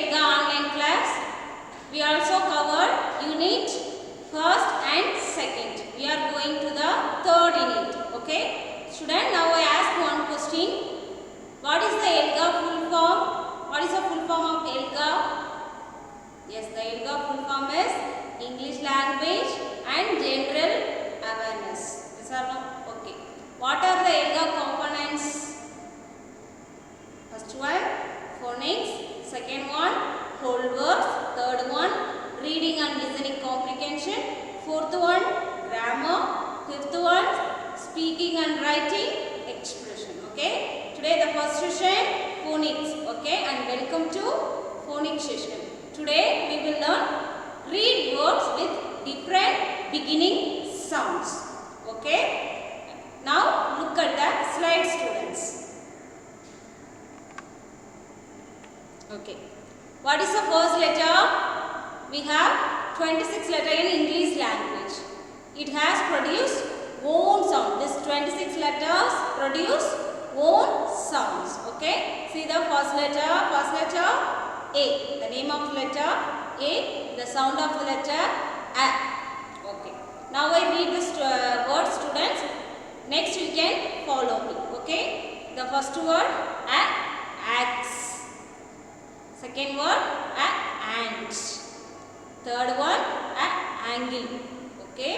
EDGA online class. We also covered unit first and second. We are going to the third unit. Okay, student, now I ask one question. What is the EDGA full form? What is the full form of EDGA? Yes, the EDGA full form is English Language and General Awareness. These are not okay. What are the EDGA components? First one, phonics. Second one, whole words. Third one, reading and listening comprehension. Fourth one, grammar. Fifth one, speaking and writing expression. Okay. Today the first session, phonics. Okay, and welcome to phonics session. Today we will learn read words with different beginning sounds. Okay. Now look at the slide, students. Okay. What is the first letter? We have 26 letters in English language. It has produced own sound. This 26 letters produce own sounds. Okay. See the first letter. First letter A. The name of the letter A. The sound of the letter A. Okay. Now I read this word, students. Next you can follow me. Okay. The first word A. Axe. Second word ant. Third one angle. Okay.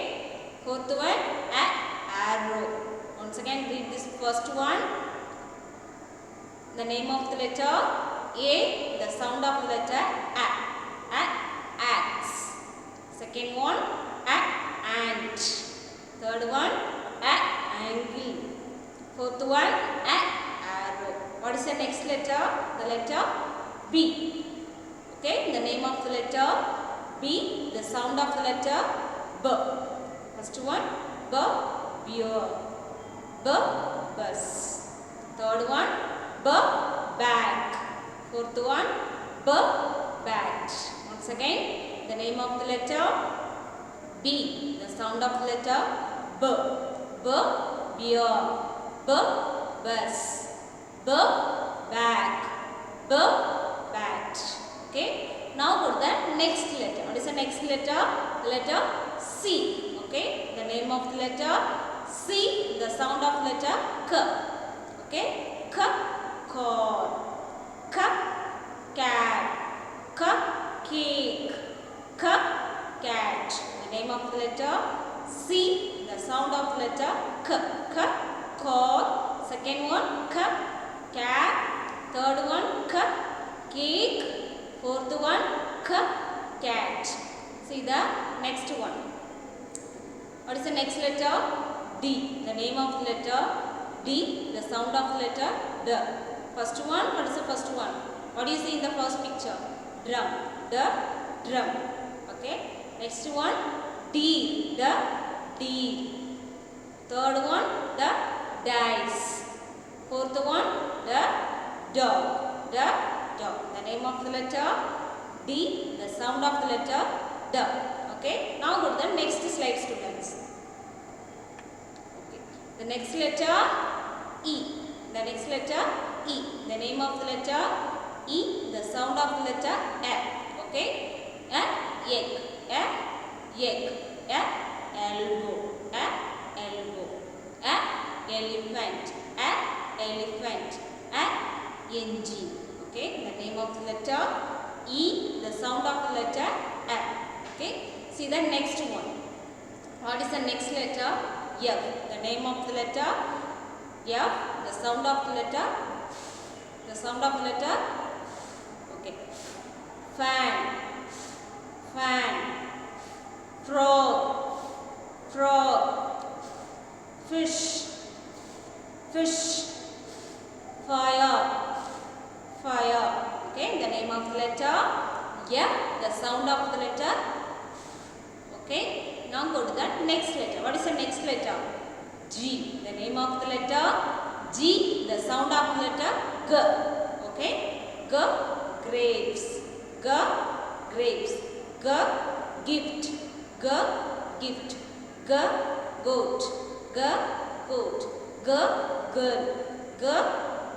Fourth one arrow. Once again read this first one. The name of the letter A. The sound of the letter A. Axe. Second one ant. Third one angle. Fourth one arrow. What is the next letter? The letter B. Okay, the name of the letter B, the sound of the letter B. First one, B, beer. B, bus. Third one, B, bag. Fourth one, B, bat. Once again, the name of the letter B, the sound of the letter B. B, beer. B, bus. B, bag. B, bat. Okay. Now go to the next letter. What is the next letter? The letter C. Okay. The name of the letter C. The sound of the letter K. Okay. K. Car. K. Cat. K. Cake. K. Cat. The name of the letter C. The sound of the letter K. K. Car. Second one K. Cat. Third one K. Cake. Fourth one cat. See the next one. What is the next letter? D. The name of the letter D. The sound of the letter D. First one. What is the first one? What do you see in the first picture? Drum. The drum. Okay. Next one. D. The deer. Third one. The dice. Fourth one. The dog. The dog. The name of the letter D. The sound of the letter D. Okay. Now go to the next slide, students. Okay. The next letter E. The next letter E. The name of the letter E. The sound of the letter A. Okay. Egg. Egg. Elbow. Elbow. Elephant. Elephant. Engine. Okay, the name of the letter E, the sound of the letter A. Okay, see the next one. What is the next letter? F. The name of the letter F, the sound of the letter, the sound of the letter. Okay, fan, fan, frog, frog, fish, fish, fire, fire. Okay, the name of the letter F, the sound of the letter. Okay, now go to the next letter. What is the next letter? G. The name of the letter G, the sound of the letter G. Okay, G, grapes. G, grapes. G, gift. G, gift. G, goat. G, goat. G, girl. G,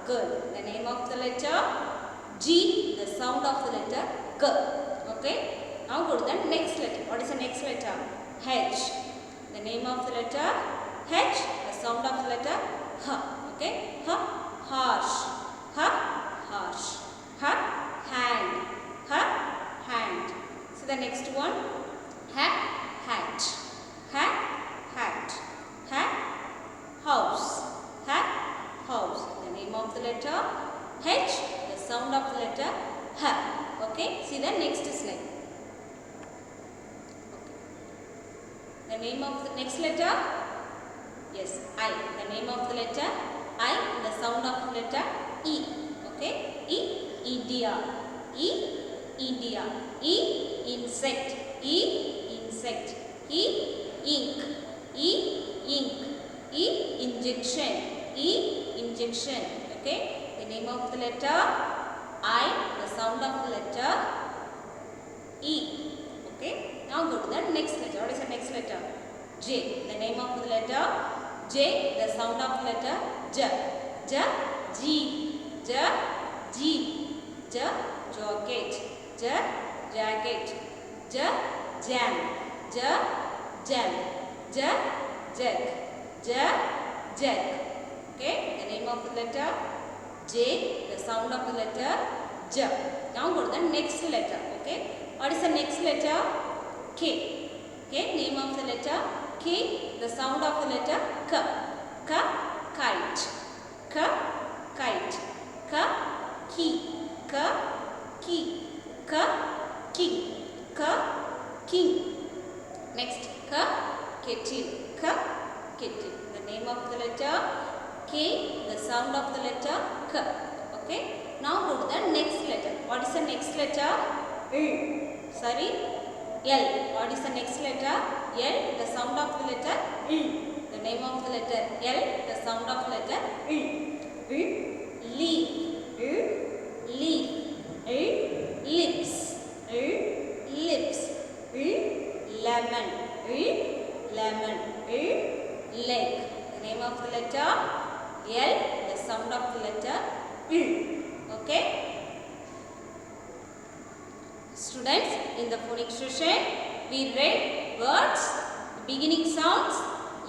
girl. The name of the letter G, G, the sound of the letter G. Okay. Now go to the next letter. What is the next letter? H. The name of the letter H, the sound of the letter H. Okay. H, harsh. H, harsh. H, hand. H, hand. So the next one, H, hat. H, hat. H, house. H, house. The name of the letter H, the sound of the letter H. Okay. See the next slide. Okay. The name of the next letter, yes, I. The name of the letter I, the sound of the letter E. Okay. E, India. E, India. E, insect. E, insect. E, ink. E, ink. E, injection. E, injection. Okay. The name of the letter I, the sound of the letter E. Okay. Now go to the next letter. What is the next letter? J. The name of the letter J, the sound of the letter J. J, G. J, G. J, jacket. J, jacket. J, jam. J, jam. J, jug. J, jug. Okay. The name of the letter J, the sound of the letter J. Now go to the next letter. Okay. What is the next letter? K. Okay. Name of the letter K, the sound of the letter K. K, kite. K, kite. K, key. K, key. K, king. K, king. Next, K, kettle. K, kettle. The name of the letter K, the sound of the letter K. Okay. Now go to the next letter. What is the next letter? L. Sorry. L. What is the next letter? L, the sound of the letter L. The name of the letter L, the sound of the letter L. L, leaf. L, leaf. L, lips. L, lips. L, lemon. L, lemon. L, leg. The name of the letter L, the sound of the letter L. Okay. Students, in the phonics session, we read words, beginning sounds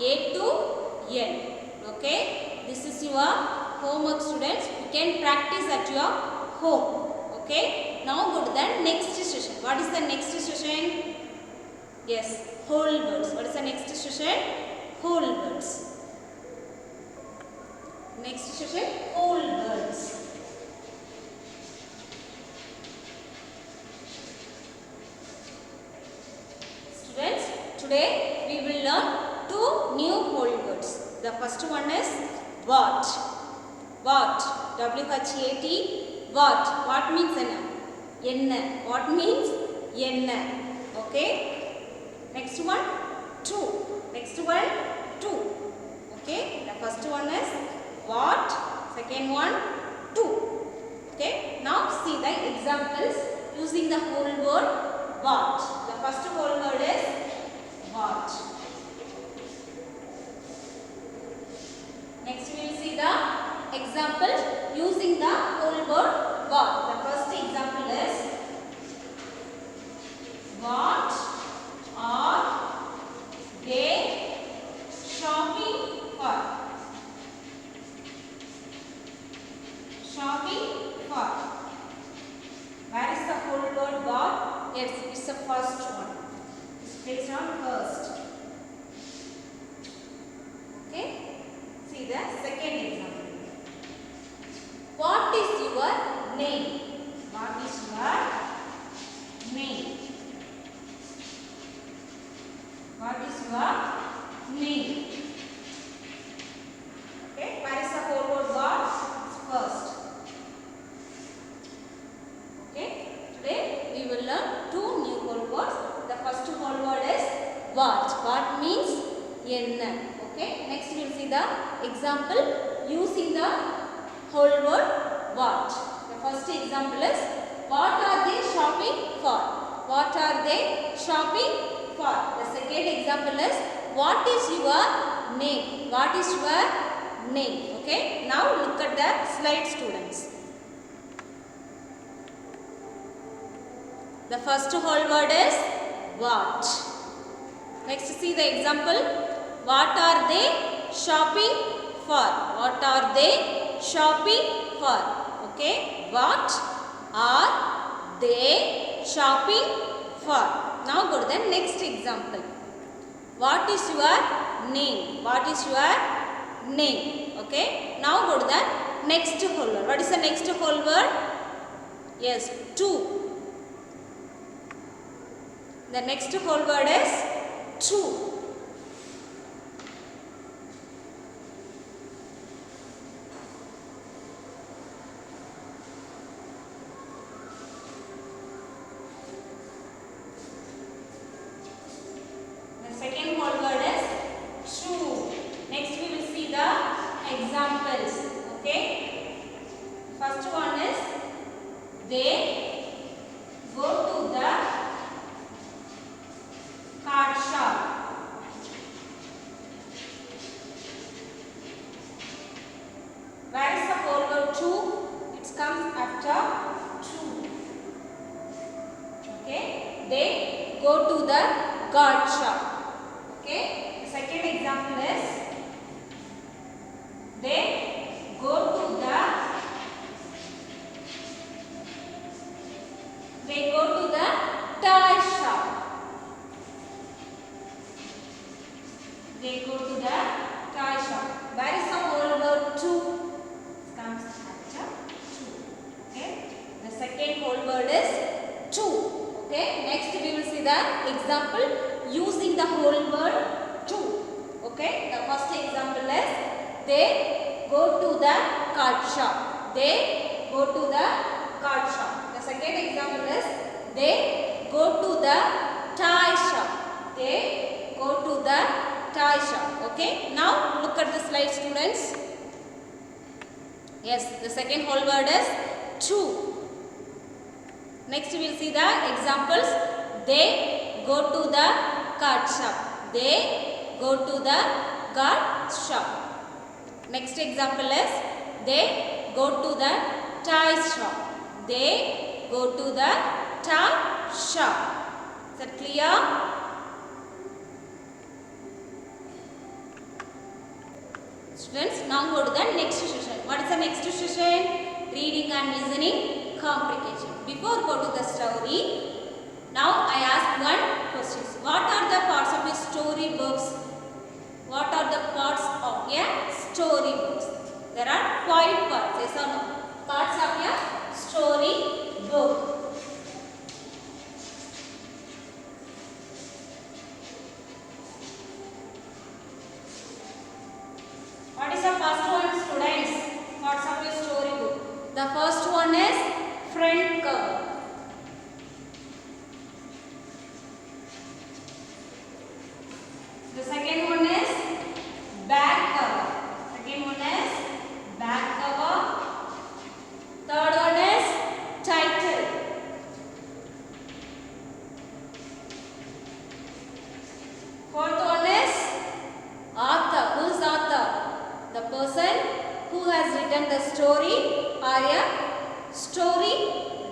A to N. Okay. This is your homework, students. You can practice at your home. Okay. Now go to the next session. What is the next session? Yes, whole words. What is the next session? Whole words. Next session, whole words. Students, today we will learn two new whole words. The first one is what. What. W-H-A-T. What. What means enna? Enna. What means enna. Okay. Next one, two. Next one, two. Okay. The first one is what. Second one, two. Okay. Now see the examples using the whole word what. The first whole word is what. Next we will see the example using the whole word what. The first example is what are they shopping for? Shopping for. Where is the whole word what? Yes, it's the first one. It's placed on first. Okay. See the second example. What is your name? What is your name? What is your name? Okay. Where is the whole word what? It's first. Okay. Today we will learn two new whole words. The first whole word is what. What means enna. Okay. Next we will see the example using the whole word what. The first example is what are they shopping for? What are they shopping for? The second example is what is your name? What is your name? Okay. Now look at the slide, students. The first whole word is what. Next, see the example. What are they shopping for? What are they shopping for? Okay. What are they shopping for? Now go to the next example. What is your name? What is your name? Okay. Now go to the next whole word. What is the next whole word? Yes, to. The next whole word is to. The second whole word is true. Next we will see the examples. Okay. First one is they go to the card shop. Where is the whole word to? It comes after to. Okay. They go to the card shop. Okay. The second example is they go to the toy shop. They go to the toy shop. Where is the whole word to? It comes after to. Okay. The second whole word is to. Okay. Next we will see the example using the whole word to. Okay. The first example is they go to the card shop. They go to the card shop. The second example is they go to the toy shop. They go to the toy shop. Okay. Now look at the slide, students. Yes, the second whole word is to. Next we will see the examples. They go to the card shop. They go to the card shop. Next example is they go to the toy shop. They go to the toy shop. Is that clear? Students, now go to the next session. What is the next session? Reading and listening comprehension. Before go to the story, now I ask one question. What are the parts of a story books? What are the parts of a story books? There are 5 parts. Yes or no? Parts of a story book. What is the first one, students? Parts of a story book. The first one is front cover. The second one is back cover. Second one is back cover. Third one is title. Fourth one is author. Who is author? The person who has written the story or a story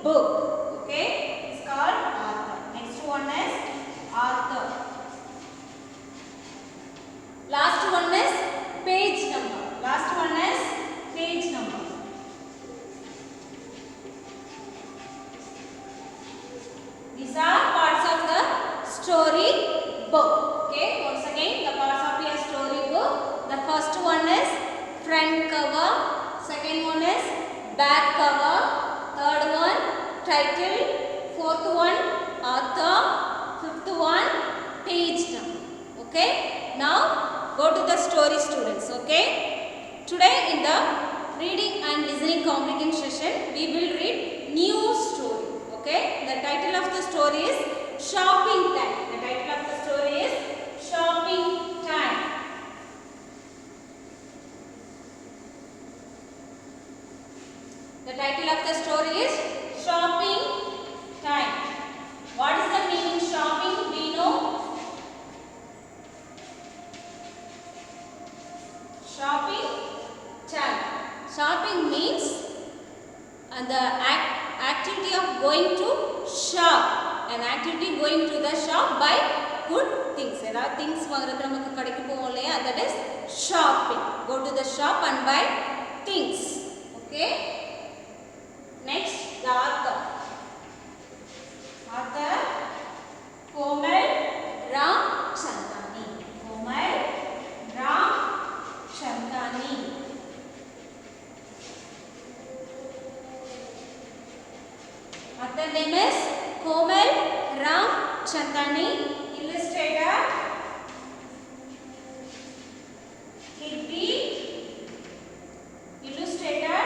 book. Okay, it's called author. Next one is author. Last one is page number. Last one is page number. These are parts of the story book. Okay, once again the parts of your story book. The first one is front cover. Second one is back cover. Third one title. Fourth one author. Fifth one page number. Okay, now go to the story, students. Okay, today in the reading and listening comprehension session we will read new story. Okay, the title of the story is shopping time. The title of the story is shopping time. The title of the story is shopping time. What is the meaning shopping? We know. Shopping time. Shopping means the activity of going to shop. an activity going to the shop buy good things. ஏதாவது things வாங்குறது நமக்கு கடைக்கு போவோம் இல்லையா, that is shopping. Go to the shop and buy things. Okay. Next, the author. Author Komal Ramchandani. Komal Ramchandani. Author name is Komal Ramchandani. Illustrator Hidbi. Illustrator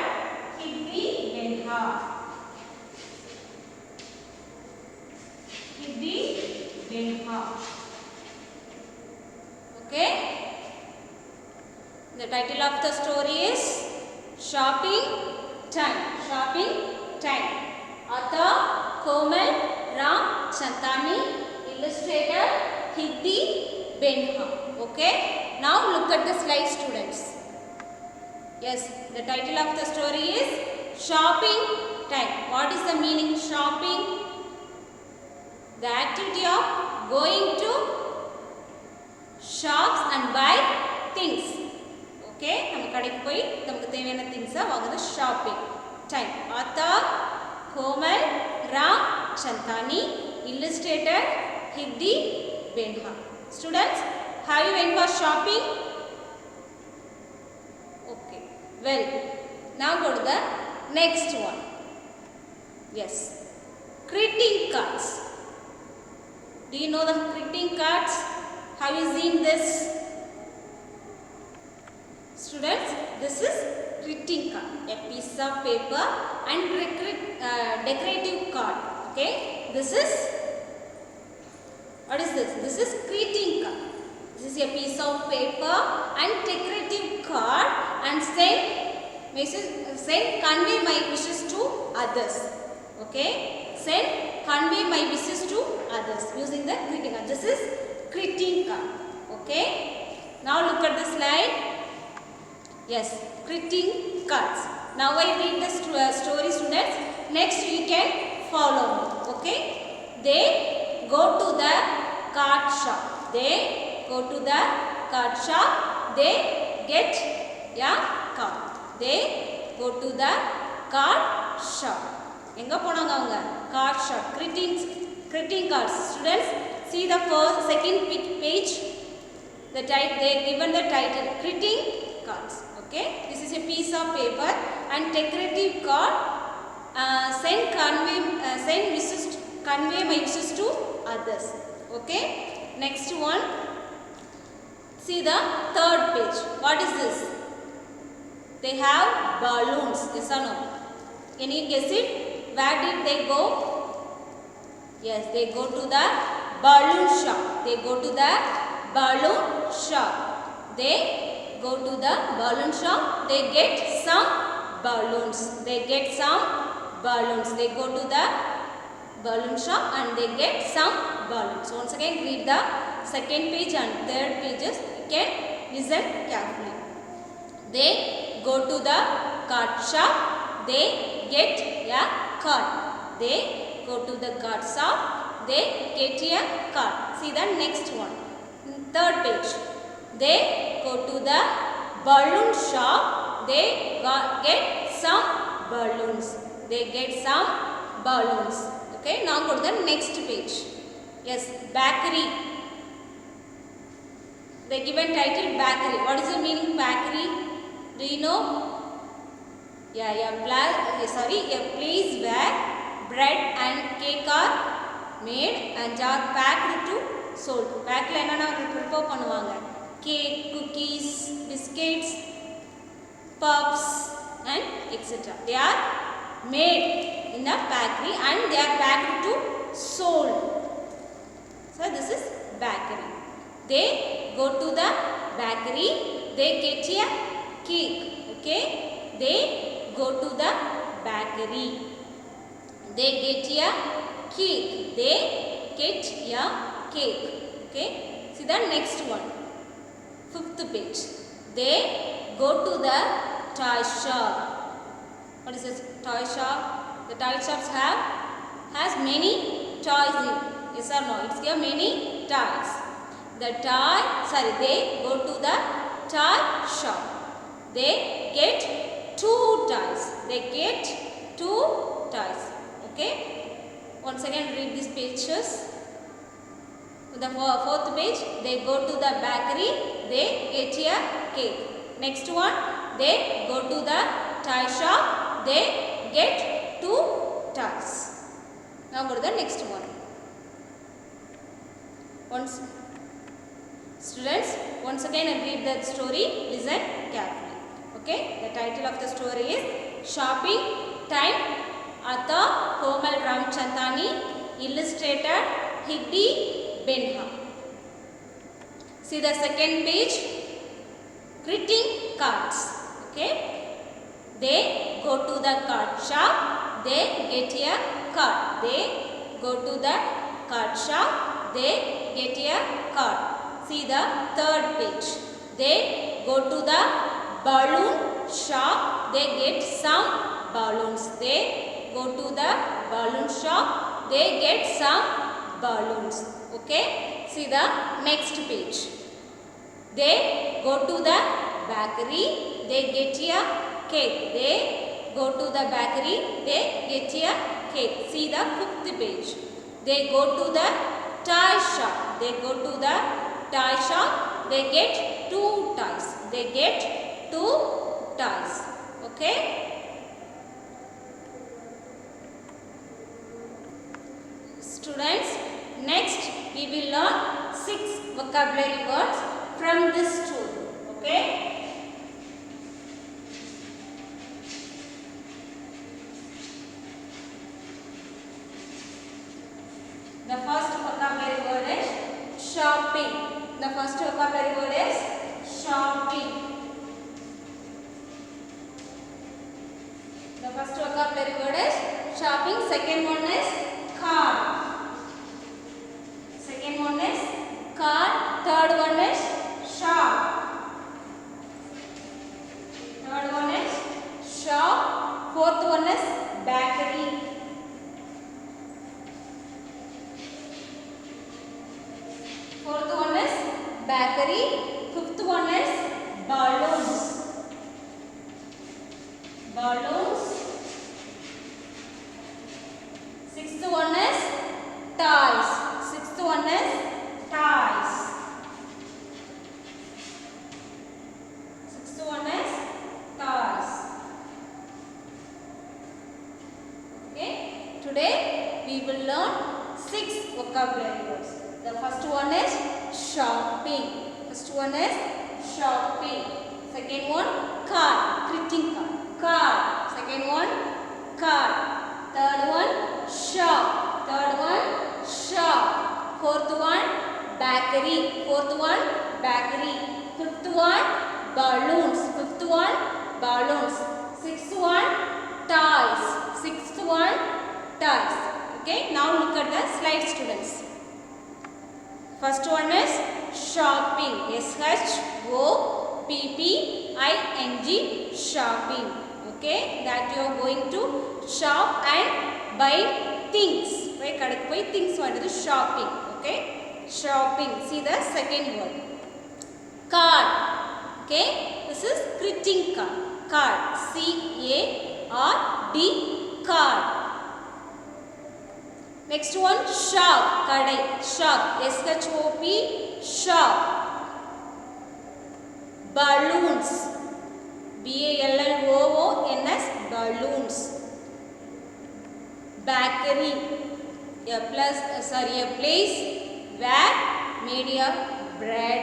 Hidbi Benha. Hidbi Benha. Okay. The title of the story is Shopping Time. Shopping Time. Author Komal Ramchandani. Illustrator Hidbi Benha. Okay. Now look at the slide, students. Yes, the title of the story is Shopping Time. What is the meaning shopping? The activity of going to shops and buy things. Okay, நம்ம கடைக்கு போய் நமக்கு தேவையான things வாங்குறது shopping time. Author Komal Ramchandani. Illustrator Hidbi Benha. Students, have you went for shopping? Okay, well, now go to the next one. Yes, greeting cards. Do you know the greeting cards? Have you seen this? Students, this is greeting card, a piece of paper and decorative card. Okay, this is, what is this? This is greeting card. This is a piece of paper and decorative card and send convey my wishes to others. Okay, send convey my wishes to others using the greeting card. This is greeting card. Okay, now look at the slide. Yes, greeting cards. Now I read the story, students. Next you can follow me. Okay, they go to the card shop. They go to the card shop. They get a card. They go to the card shop. எங்க போனாங்க அவங்க? Card shop. Greeting cards. Students, see the second page. The title, they given the title greeting cards. Okay, this is a piece of paper and decorative card. Convey my wishes to others. Okay, next one. See the third page. What is this? They have balloons. Yes or no? Can you guess it? Where did they go? Yes, they go to the balloon shop. They go to the balloon shop. They go to the balloon shop. They get some balloons. They get some balloons. They go to the balloon shop and they get some balloons. Once again, read the second page and third pages. You can listen carefully. They go to the card shop. They get a card. They go to the card shop. They get a card. See the next one. Third page. They go to the balloon shop. They get some balloons. They get some balloons. Okay, now go to the next page. Yes, bakery. They given title bakery. What is the meaning bakery? Do you know? Yeah, a place where bread and cake are made and are packed to sold. Bakery enna prepare பண்ணுவாங்க. Cake, cookies, biscuits, puffs and etc. They are made in a bakery and they are packed to sold. So this is bakery. They go to the bakery. They get a cake. Okay, they go to the bakery. They get a cake. They get a cake. Okay, see the next one. Fifth page. They go to the toy shop. What is this toy shop? The toy shops has many toys in. Yes or no? It's give many toys. They go to the toy shop. They get two toys. They get two toys. Okay? Once again read these pages. The fourth page, they go to the bakery. They get a cake. Next one, they go to the toy shop. They get two toys. Now go to the next one. Students, once again I read the story. Listen carefully. Okay? The title of the story is Shopping Time. Author Komal Ramchandani. Illustrator Higby Benha. See the second page. Greeting cards. Okay? They go to the card shop. They get a card. They go to the card shop. They get a card. See the third page. They go to the balloon shop. They get some balloons. They go to the balloon shop. They get some balloons. Okay. See the next page. They go to the bakery. They get a cake. They go to the bakery. They get a cake. See the fifth page. They go to the toy shop. They go to the toy shop. They get two toys. They get two toys. Okay? Students, next we will learn 6 vocabulary words from this story. Okay? The first vocabulary word is shopping. The first vocabulary word is shopping. The first vocabulary word is shopping. Second one is card. Second one is card. Third one is shop. Third one is shop. Fourth one is bakery. Fourth one is bakery. Fifth one is balloons. Balloons. Sixth one is toys. Sixth one is toys. Sixth one is toys. Okay. Today we will learn 6 vocabulary words. The first one is shopping. First one is shopping. Second one, card. Greeting card. Card. Second one, card. Third one, shop. Third one, shop. Fourth one, bakery. Fourth one, bakery. Fifth one, balloons. Fifth one, balloons. Sixth one, toys. Sixth one, toys. Okay. Now look at the slide, students. First one is shopping. S-H-O-P-P-I-N-G. Shopping. Okay. That you are going to shop and buy things. Right? Kadakku poi things vandu shopping. Okay. Shopping. See the second word. Card. Okay. This is greeting card. Card. C-A-R-D. Card. Next one, shop. Kadai. Shop. S-H-O-P. Shop. Balloons. B-A-L-L-O-O-N-S. Balloons. Bakery. A place where made of bread,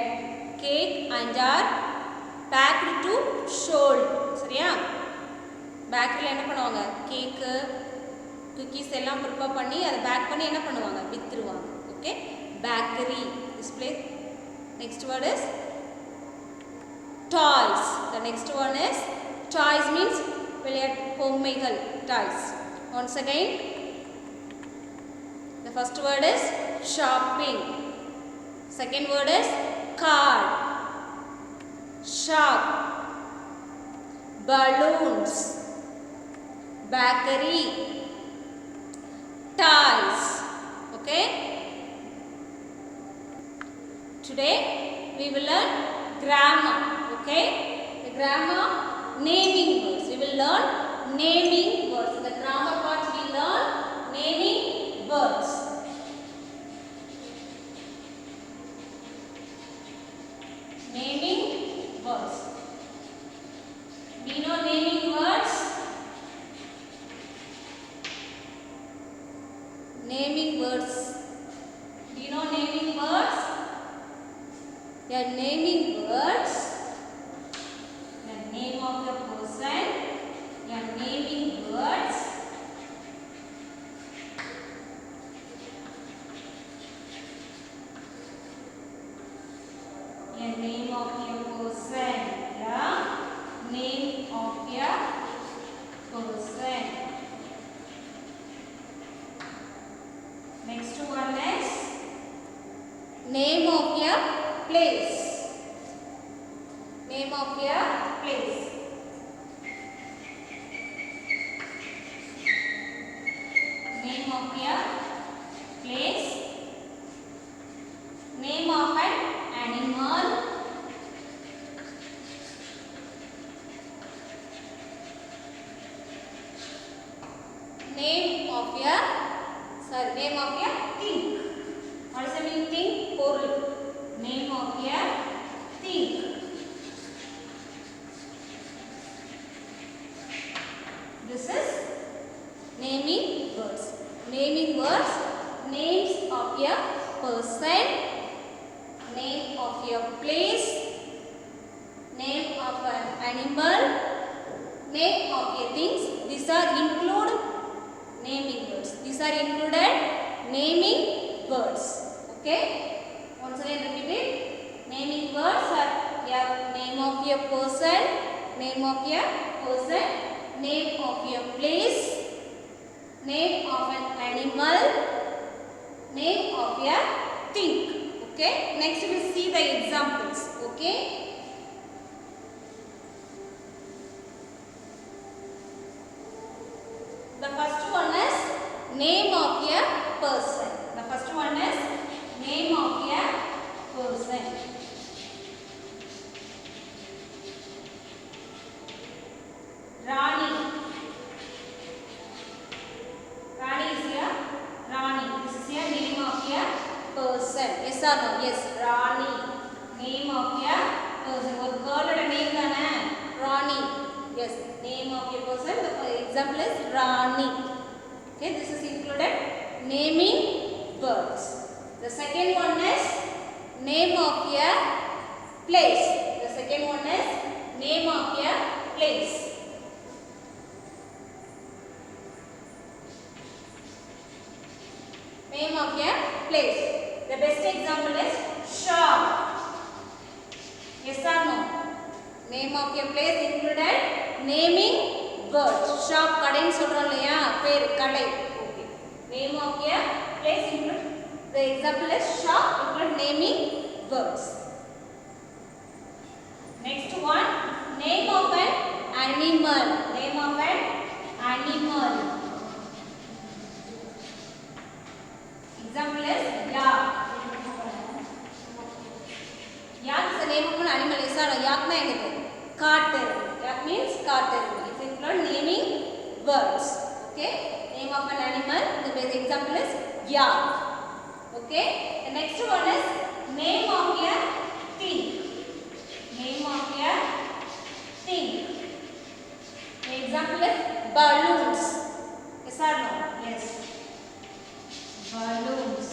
cake and are packed to sold. சரியா? பேக்கரியில் என்ன பண்ணுவாங்க? கேக்கு cookies எல்லாம் prepare பண்ணி அதை back பண்ணி என்ன பண்ணுவாங்க? விற்றுருவாங்க. Okay, bakery. This place. Next word is toys. The next one is toys means விளையாட்டு பொம்மைகள். Toys. Once again, the first word is shopping. Second word is card, shop, balloons, bakery, toys. Okay. Today we will learn grammar. Okay. The grammar naming words. We will learn naming words. In the grammar part we learn naming words. Naming words. We know naming words. Naming words. Do you know naming words? Yeah, naming words. The name of the person. Yeah, naming words. Yeah, name of your person. Yeah, name of your person. Next one is name of your place. Name of your place. Name of your place. Name of an animal. Name of your name of your thing. What is the meaning thing? Porul. Name of your thing. This is naming words. Naming words. Names of your person. Name of your place. Name of an animal. Name of your things. These are included naming words. These are included naming words. Okay. Once again repeat it. Naming words are your name of your person. Name of your person. Name of your place. Name of an animal. Name of your thing. Okay. Next we will see the examples. Okay. The first one is name of a person. The first one is name of a person. Rani. Rani is a Rani. This is a name of a person. Yes or no? Yes. Rani. Name of a person. One girl name dana. Rani. Yes. Name of a person. The example is Rani. Okay. This is included naming words. The second one is name of a place. The second one is name of a place. Name of a place. The best example is shop. Yes or no? Name of a place included naming words. Shop கடைன்னு சொல்றோம் இல்லையா பேர் கடை. Okay. Name of a place include the example is shop include naming words. Next one name of an animal. Name of an animal. Example is yak. Yak is the name of an animal. Yes or no? Yak na enadhu? Kaattu. Yak means kaattu. It includes naming words. Okay. Name of an animal. The best example is yak. Okay. The next one is name of a thing. Name of a thing. The example is balloons. Yes or no? Yes. Balloons.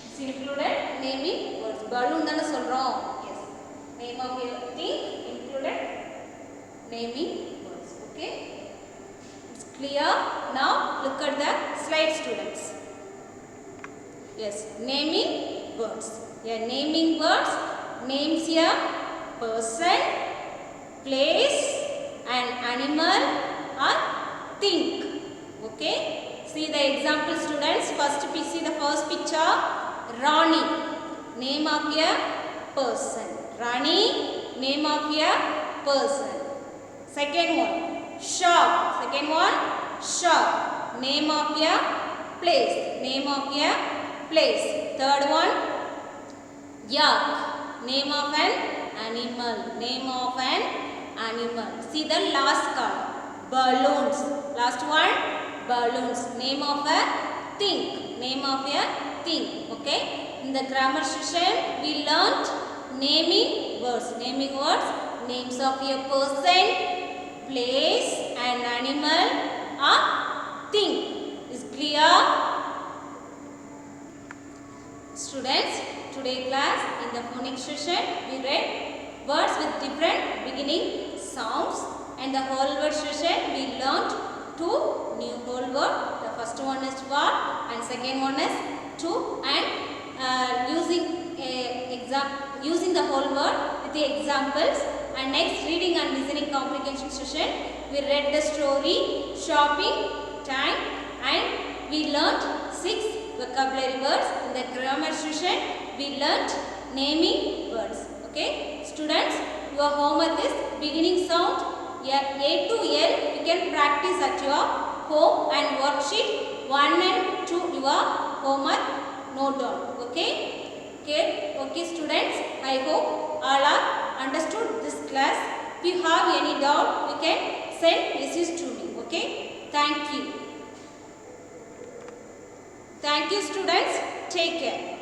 It's included naming words. Balloon தான சொல்றோம். Yes. Name of a thing included naming words. Okay. It's clear. Now look at the slide, students. Yes. Naming words. Yeah. Naming words names a person, place, an animal or thing. Okay. See the example, students. First we see the first picture. Rani. Name of a person. Rani. Name of a person. Second one. Shop. Second one. Shop. Name of a place. Name of a place. Third one, yak. Name of an animal. Name of an animal. See the last card. Balloons. Last one, balloons. Name of a thing. Name of a thing. Okay. In the grammar session, we learnt naming words. Naming words. Names of a person, place, and animal or thing. Is clear? Students, today class in the phonics session we read words with different beginning sounds, and the whole word session we learnt two new whole word. The first one is for and second one is to, and using the whole word with the examples. And next, reading and listening comprehension session we read the story shopping time, and we learnt 6 vocabulary words. In the grammar session we learnt naming words. Okay, students, your homework is beginning sound A to L. You can practice at your home, and worksheet 1 and 2 your homework note down. Okay, students, I hope all are understood this class. If you have any doubt, you can send message to me. Okay, thank you. Thank you, students. Take care.